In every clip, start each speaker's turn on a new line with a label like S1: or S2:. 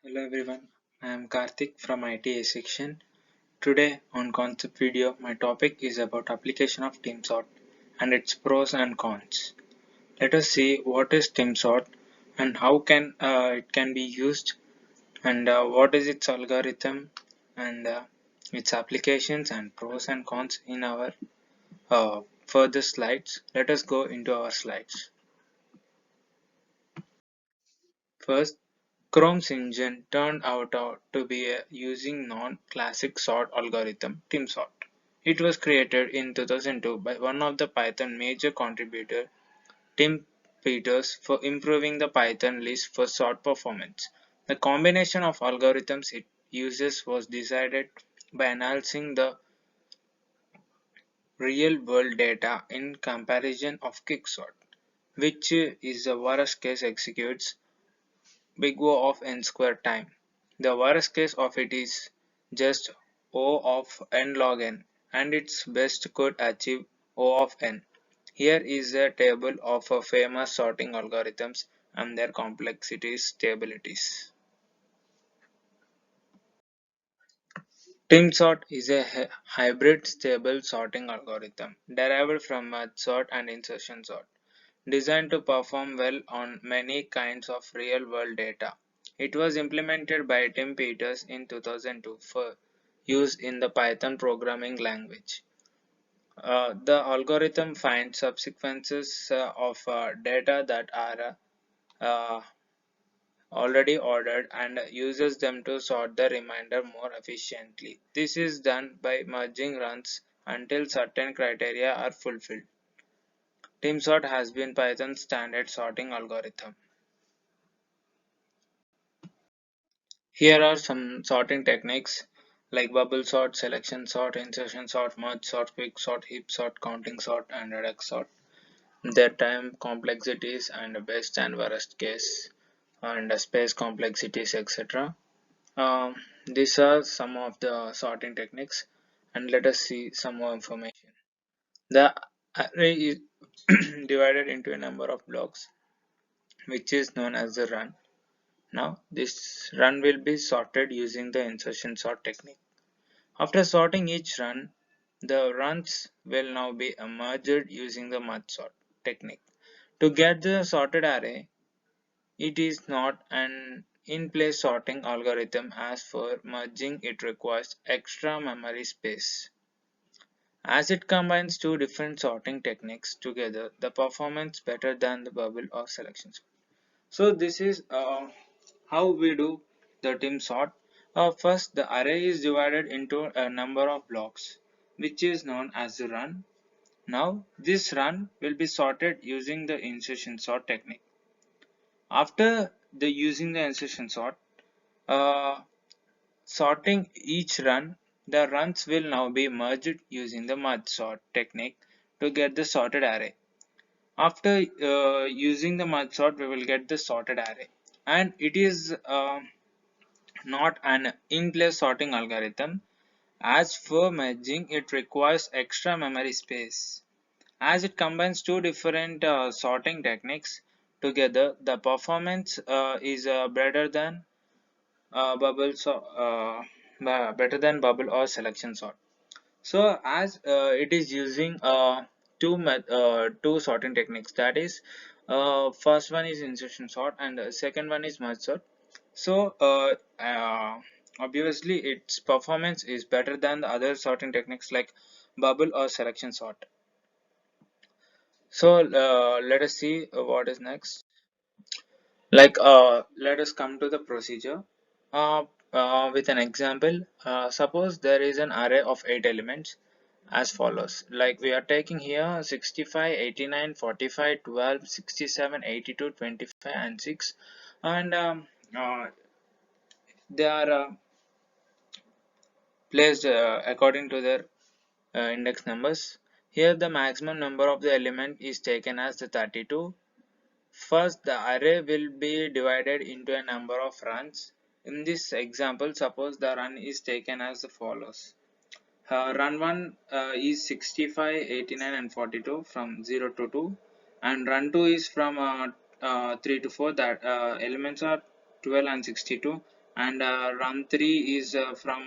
S1: Hello everyone, I am Karthik from ITA section. Today on Concept Video, my topic is about application of TeamSort and its pros and cons. Let us see what is TeamSort and how it can be used and what is its algorithm and its applications and pros and cons in our further slides. Let us go into our slides. First, Chrome's engine turned out to be a using non-classic sort algorithm, TeamSort. It was created in 2002 by one of the Python major contributor, Tim Peters, for improving the Python list for sort performance. The combination of algorithms it uses was decided by analyzing the real-world data in comparison of quicksort, which is the worst case executes big O of n squared time. The worst case of it is just O of n log n, and its best could achieve O of n. Here is a table of famous sorting algorithms and their complexities stabilities. TimSort is a hybrid stable sorting algorithm derived from merge sort and insertion sort, designed to perform well on many kinds of real-world data. It was implemented by Tim Peters in 2002 for use in the Python programming language. The algorithm finds subsequences of data that are already ordered and uses them to sort the remainder more efficiently. This is done by merging runs until certain criteria are fulfilled. TimSort has been Python's standard sorting algorithm. Here are some sorting techniques like bubble sort, selection sort, insertion sort, merge sort, quick sort, heap sort, counting sort, and regex sort. Their time complexities and best and worst case and space complexities, etc. These are some of the sorting techniques, and let us see some more information. The array is divided into a number of blocks, which is known as the run. Now, this run will be sorted using the insertion sort technique. After sorting each run, the runs will now be merged using the merge sort technique. To get the sorted array, it is not an in-place sorting algorithm, as for merging it requires extra memory space. As it combines two different sorting techniques together, the performance better than the bubble or selection sort. So this is how we do the Tim sort. First, the array is divided into a number of blocks, which is known as the run. Now, this run will be sorted using the insertion sort technique. After the using the insertion sort, uh, sorting each run, the runs will now be merged using the merge sort technique to get the sorted array. After using the merge sort, we will get the sorted array, and it is not an in-place sorting algorithm. As for merging, it requires extra memory space. As it combines two different sorting techniques together, the performance is better than bubble or selection sort. So as it is using two sorting techniques, that is first one is insertion sort and the second one is merge sort. So obviously its performance is better than the other sorting techniques like bubble or selection sort. So let us see what is next. Like let us come to the procedure uh, with an example. Suppose there is an array of 8 elements as follows. Like we are taking here 65, 89, 45, 12, 67, 82, 25 and 6, and they are placed according to their index numbers. Here the maximum number of the element is taken as the 32. First, the array will be divided into a number of runs. In this example, suppose the run is taken as follows. Run 1 is 65, 89 and 42 from 0 to 2, and run 2 is from 3 to 4, that elements are 12 and 62, and run 3 is from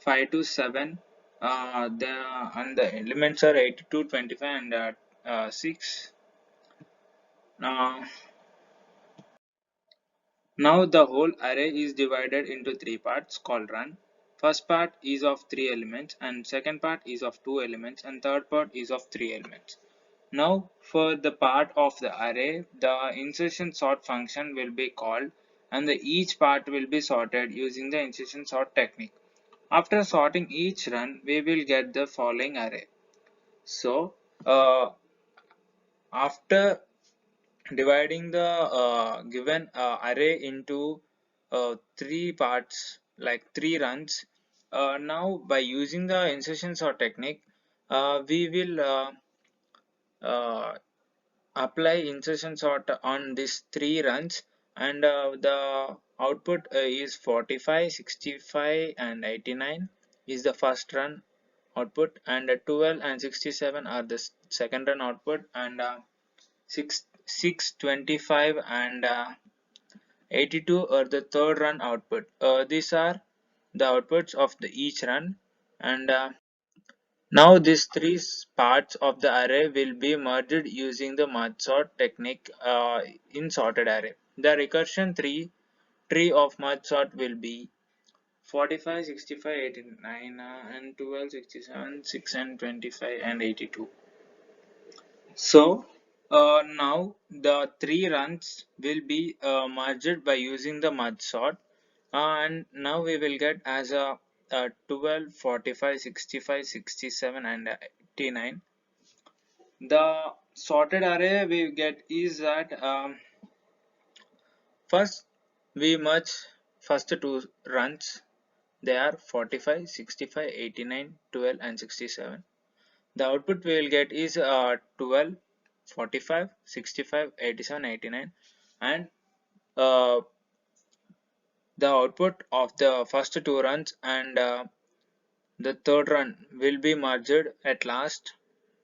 S1: 5 to 7. And the elements are 82, 25, and 6. uh, Now the whole array is divided into three parts called run. First part is of three elements, and second part is of two elements, and third part is of three elements. Now for the part of the array, the insertion sort function will be called, and each part will be sorted using the insertion sort technique. After sorting each run, we will get the following array. So after dividing the given array into three parts, like three runs, now by using the insertion sort technique, we will uh, apply insertion sort on these three runs, and the output is 45, 65, and 89 is the first run output, and 12 and 67 are the second run output, and 6, 25, and 82 are the third run output. These are the outputs of the each run, and now these three parts of the array will be merged using the merge sort technique in sorted array. The recursion tree of merge sort will be 45, 65, 89, and 12, 67, 6, and 25, and 82. So now the three runs will be merged by using the merge sort, and now we will get as a 12, 45, 65, 67, and 89. The sorted array we get is that first we merge first two runs. They are 45, 65, 89, 12, and 67. The output we will get is 12, 45, 65, 87, 89, and uh, the output of the first two runs and the third run will be merged at last.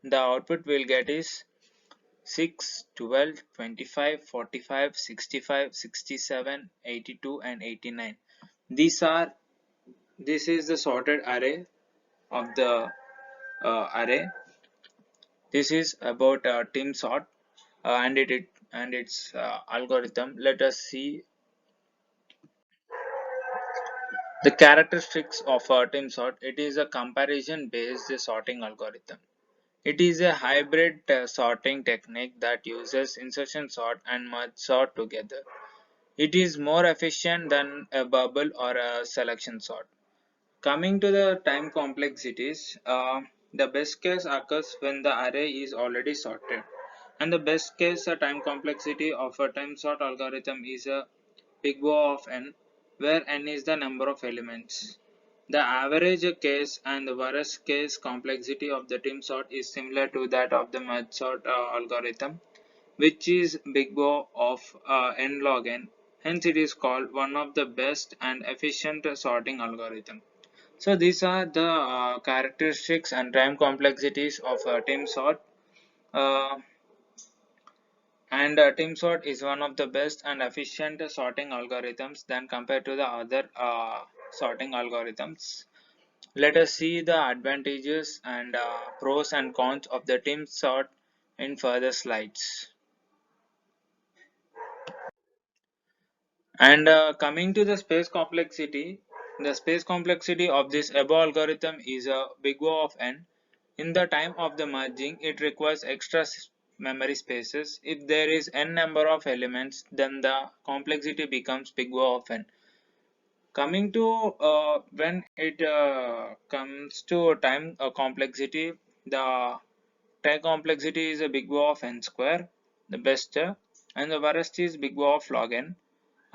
S1: The output we'll get is 6, 12, 25, 45, 65, 67, 82, and 89. This is the sorted array of the array. This is about team sort and its algorithm. Let us see the characteristics of a team sort. It is a comparison based sorting algorithm. It is a hybrid sorting technique that uses insertion sort and merge sort together. It is more efficient than a bubble or a selection sort. Coming to the time complexities, the best case occurs when the array is already sorted, and the best case time complexity of a time sort algorithm is a big O of n, where n is the number of elements. The average case and the worst case complexity of the time sort is similar to that of the merge sort algorithm, which is big O of n log n. Hence, it is called one of the best and efficient sorting algorithm. So these are the characteristics and time complexities of team sort. Uh, and team sort is one of the best and efficient sorting algorithms than compared to the other sorting algorithms. Let us see the advantages and pros and cons of the team sort in further slides. And coming to the space complexity of this above algorithm is a big O of n. In the time of the merging, it requires extra memory spaces. If there is n number of elements, then the complexity becomes big O of n. Coming to when it comes to time complexity, the time complexity is a big O of n square, the best, and the worst is big O of log n.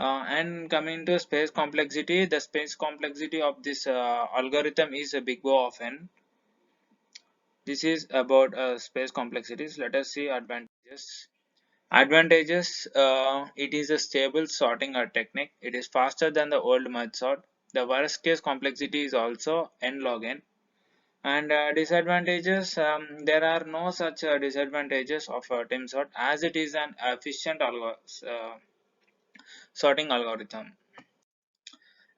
S1: And coming to space complexity, the space complexity of this algorithm is a big O of n. This is about space complexities. Let us see advantages. Advantages, it is a stable sorting technique. It is faster than the old merge sort. The worst case complexity is also n log n. And disadvantages, there are no such disadvantages of team sort, as it is an efficient sorting algorithm.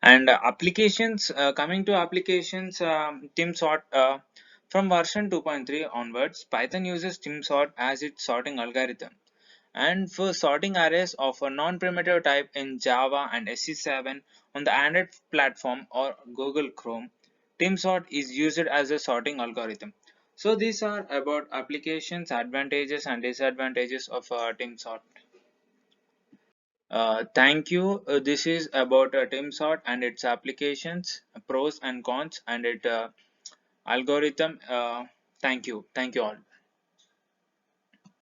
S1: And applications, coming to applications, TimSort, from version 2.3 onwards, Python uses TimSort as its sorting algorithm. And for sorting arrays of a non-primitive type in Java and SE7 on the Android platform or Google Chrome, TimSort is used as a sorting algorithm. So these are about applications, advantages and disadvantages of TimSort. Thank you. This is about TimSort and its applications, pros and cons, and its algorithm. Thank you. Thank you all.